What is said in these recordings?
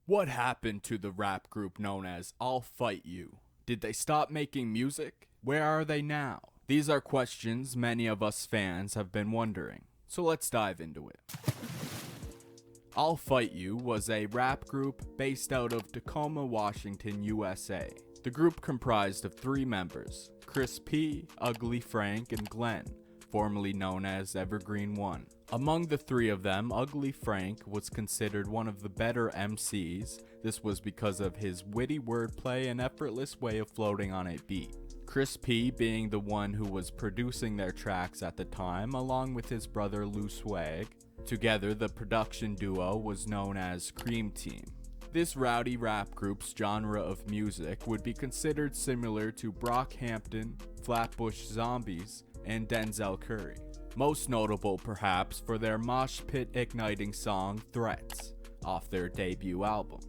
What happened to the rap group known as I'll Fight You? Did they stop making music? Where are they now? These are questions many of us fans have been wondering, so let's dive into it. I'll Fight You was a rap group based out of Tacoma, Washington, USA. The group comprised of 3 members, Chris P, Ugly Frank, and Glenn, formerly known as Evergreen One. Among the 3 of them, Ugly Frank was considered one of the better MCs. This was because of his witty wordplay and effortless way of floating on a beat. Chris P being the one who was producing their tracks at the time, along with his brother Lou Swag. Together, the production duo was known as Cream Team. This rowdy rap group's genre of music would be considered similar to Brockhampton, Flatbush Zombies, and Denzel Curry. Most notable perhaps for their mosh pit igniting song Threats off their debut album.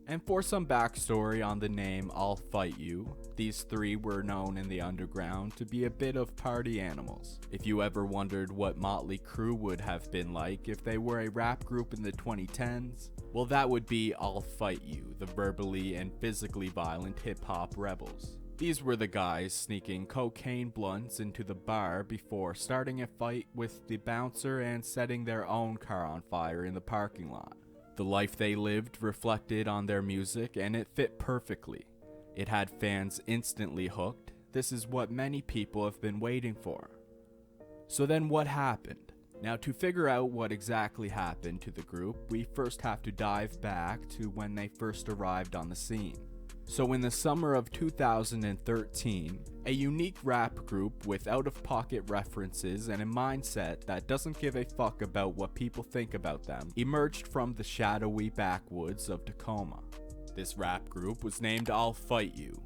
And for some backstory on the name I'll Fight You, these 3 were known in the underground to be a bit of party animals. If you ever wondered what Motley Crue would have been like if they were a rap group in the 2010s, well, that would be I'll Fight You, the verbally and physically violent hip-hop rebels. These were the guys sneaking cocaine blunts into the bar before starting a fight with the bouncer and setting their own car on fire in the parking lot. The life they lived reflected on their music, and it fit perfectly. It had fans instantly hooked. This is what many people have been waiting for. So then what happened? Now, to figure out what exactly happened to the group, we first have to dive back to when they first arrived on the scene. So in the summer of 2013, a unique rap group with out-of-pocket references and a mindset that doesn't give a fuck about what people think about them emerged from the shadowy backwoods of Tacoma. This rap group was named I'll Fight You.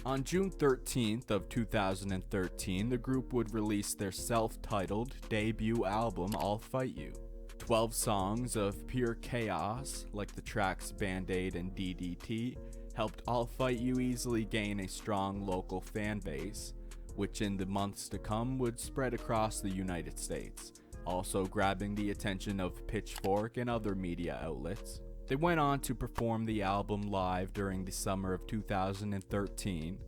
On June 13th of 2013, the group would release their self-titled debut album I'll Fight You. 12 songs of pure chaos, like the tracks Band-Aid and DDT, helped I'll Fight You easily gain a strong local fan base, which in the months to come would spread across the United States, also grabbing the attention of Pitchfork and other media outlets. They went on to perform the album live during the summer of 2013,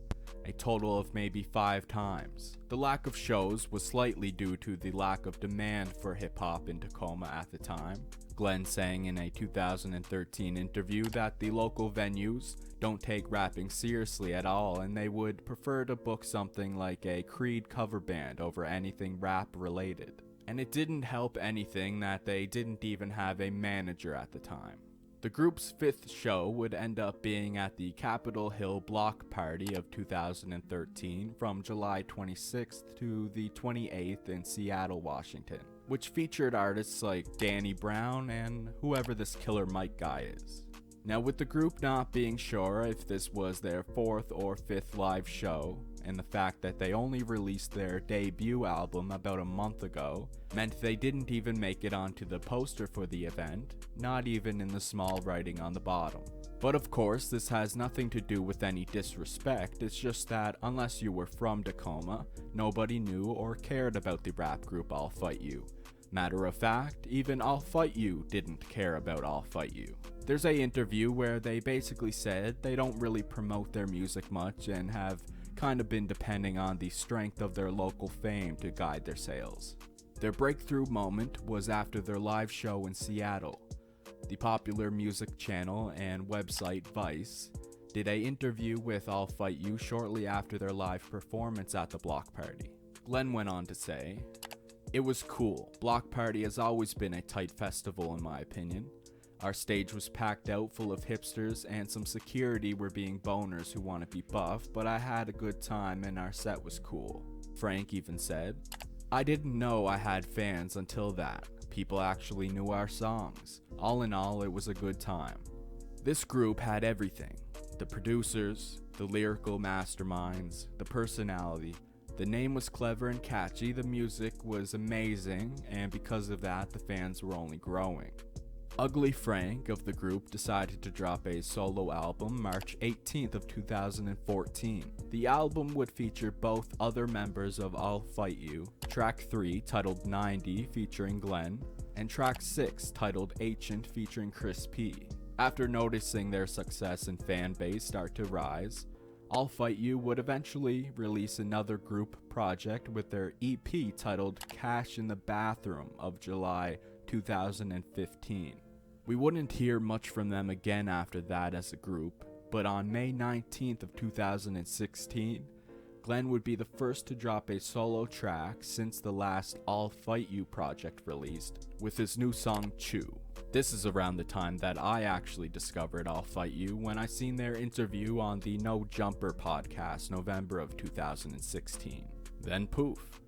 a total of maybe 5 times. The lack of shows was slightly due to the lack of demand for hip-hop in Tacoma at the time. Glenn saying in a 2013 interview that the local venues don't take rapping seriously at all, and they would prefer to book something like a Creed cover band over anything rap related. And it didn't help anything that they didn't even have a manager at the time. The group's 5th show would end up being at the Capitol Hill Block Party of 2013 from July 26th to the 28th in Seattle, Washington, which featured artists like Danny Brown and whoever this Killer Mike guy is. Now, with the group not being sure if this was their 4th or 5th live show, and the fact that they only released their debut album about a month ago, meant they didn't even make it onto the poster for the event, not even in the small writing on the bottom. But of course, this has nothing to do with any disrespect, it's just that unless you were from Tacoma, nobody knew or cared about the rap group I'll Fight You. Matter of fact, even I'll Fight You didn't care about I'll Fight You. There's a interview where they basically said they don't really promote their music much and have kind of been depending on the strength of their local fame to guide their sales. Their breakthrough moment was after their live show in Seattle. The popular music channel and website Vice did an interview with I'll Fight You shortly after their live performance at the Block Party. Glenn went on to say, "It was cool. Block Party has always been a tight festival in my opinion. Our stage was packed out full of hipsters and some security were being boners who want to be buff, but I had a good time and our set was cool." Frank even said, "I didn't know I had fans until that. People actually knew our songs. All in all, it was a good time." This group had everything. The producers, the lyrical masterminds, the personality. The name was clever and catchy, the music was amazing, and because of that, the fans were only growing. Ugly Frank of the group decided to drop a solo album March 18th of 2014. The album would feature both other members of I'll Fight You, track 3 titled 90 featuring Glenn, and track 6 titled Ancient featuring Chris P. After noticing their success and fan base start to rise, I'll Fight You would eventually release another group project with their EP titled Cash in the Bathroom of July 2015. We wouldn't hear much from them again after that as a group, but on May 19th of 2016, Glenn would be the first to drop a solo track since the last I'll Fight You project released, with his new song Chew. This is around the time that I actually discovered I'll Fight You when I seen their interview on the No Jumper podcast November of 2016. Then poof.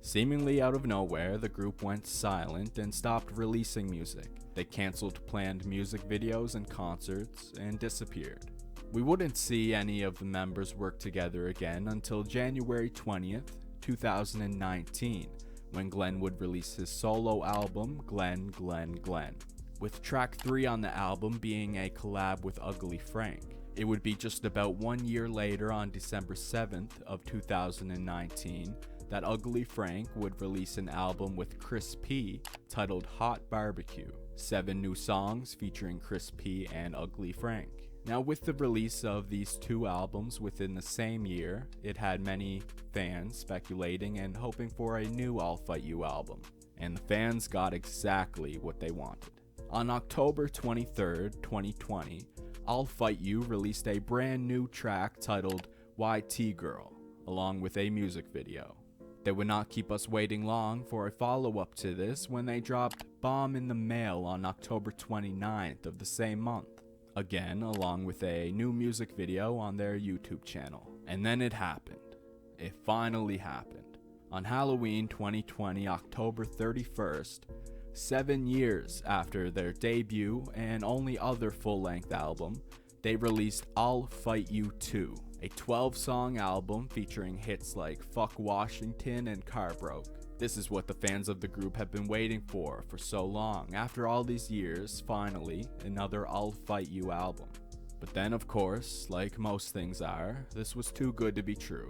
Seemingly out of nowhere, the group went silent and stopped releasing music. They cancelled planned music videos and concerts and disappeared. We wouldn't see any of the members work together again until January 20th, 2019, when Glenn would release his solo album, Glenn, with track 3 on the album being a collab with Ugly Frank. It would be just about 1 year later, on December 7th of 2019, that Ugly Frank would release an album with Chris P titled Hot Barbecue, 7 new songs featuring Chris P and Ugly Frank. Now, with the release of these 2 albums within the same year, it had many fans speculating and hoping for a new I'll Fight You album, and the fans got exactly what they wanted. On October 23rd, 2020, I'll Fight You released a brand new track titled YT Girl, along with a music video. They would not keep us waiting long for a follow-up to this when they dropped Bomb in the Mail on October 29th of the same month, again along with a new music video on their YouTube channel. And then it happened. It finally happened. On Halloween 2020, October 31st, 7 years after their debut and only other full-length album, they released I'll Fight You 2, a 12-song album featuring hits like Fuck Washington and Car Broke. This is what the fans of the group have been waiting for so long. After all these years, finally, another I'll Fight You album. But then, of course, like most things are, this was too good to be true.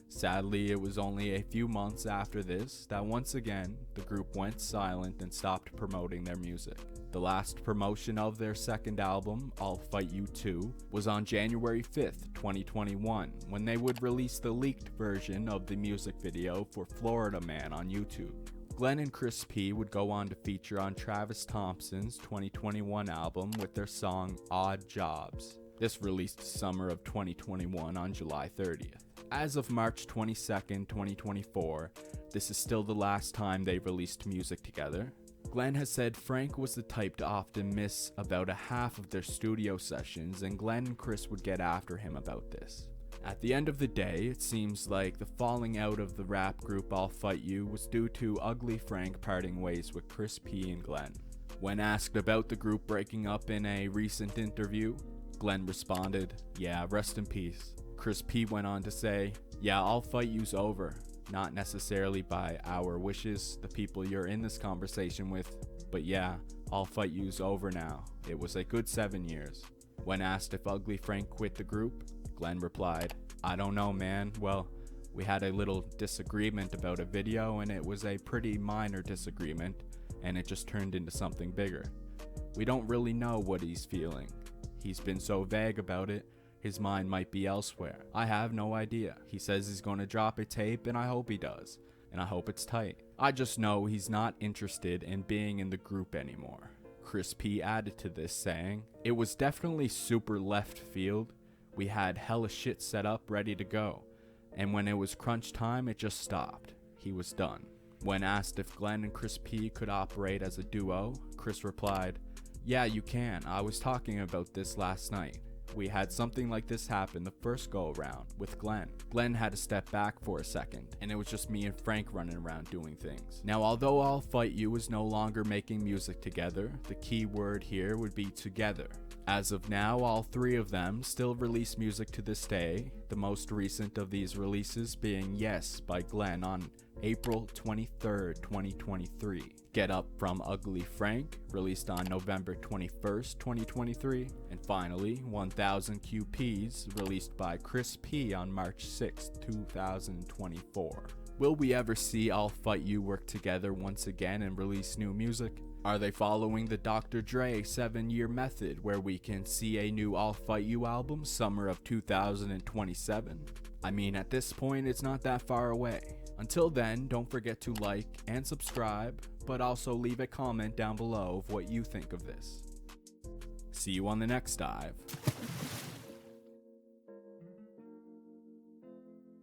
Sadly, it was only a few months after this that once again, the group went silent and stopped promoting their music. The last promotion of their second album, I'll Fight You 2, was on January 5th, 2021, when they would release the leaked version of the music video for Florida Man on YouTube. Glenn and Chris P would go on to feature on Travis Thompson's 2021 album with their song Odd Jobs. This released summer of 2021 on July 30th. As of March 22nd, 2024, this is still the last time they released music together. Glenn has said Frank was the type to often miss about a half of their studio sessions, and Glenn and Chris would get after him about this. At the end of the day, it seems like the falling out of the rap group I'll Fight You was due to Ugly Frank parting ways with Chris P and Glenn. When asked about the group breaking up in a recent interview, Glenn responded, "Yeah, rest in peace." Chris P went on to say, "Yeah, I'll Fight You's over. Not necessarily by our wishes, the people you're in this conversation with, but yeah, I'll Fight You's over now. It was a good 7 years." When asked if Ugly Frank quit the group, Glenn replied, "I don't know, man. Well, we had a little disagreement about a video, and it was a pretty minor disagreement, and it just turned into something bigger. We don't really know what he's feeling. He's been so vague about it. His mind might be elsewhere. I have no idea. He says he's going to drop a tape, and I hope he does. And I hope it's tight. I just know he's not interested in being in the group anymore." Chris P added to this saying, "It was definitely super left field. We had hella shit set up ready to go. And when it was crunch time, it just stopped. He was done." When asked if Glenn and Chris P could operate as a duo, Chris replied, "Yeah, you can. I was talking about this last night. We had something like this happen the first go around with Glenn. Glenn had to step back for a second, and it was just me and Frank running around doing things." Now, although I'll Fight You is no longer making music together, the key word here would be together. As of now, all 3 of them still release music to this day, the most recent of these releases being Yes by Glenn on April 23rd, 2023. Get Up from Ugly Frank, released on November 21st, 2023. And finally, 1000 QPs, released by Chris P on March 6th, 2024. Will we ever see I'll Fight You work together once again and release new music? Are they following the Dr. Dre 7-year method where we can see a new I'll Fight You album summer of 2027? I mean, at this point, it's not that far away. Until then, don't forget to like and subscribe, but also leave a comment down below of what you think of this. See you on the next dive.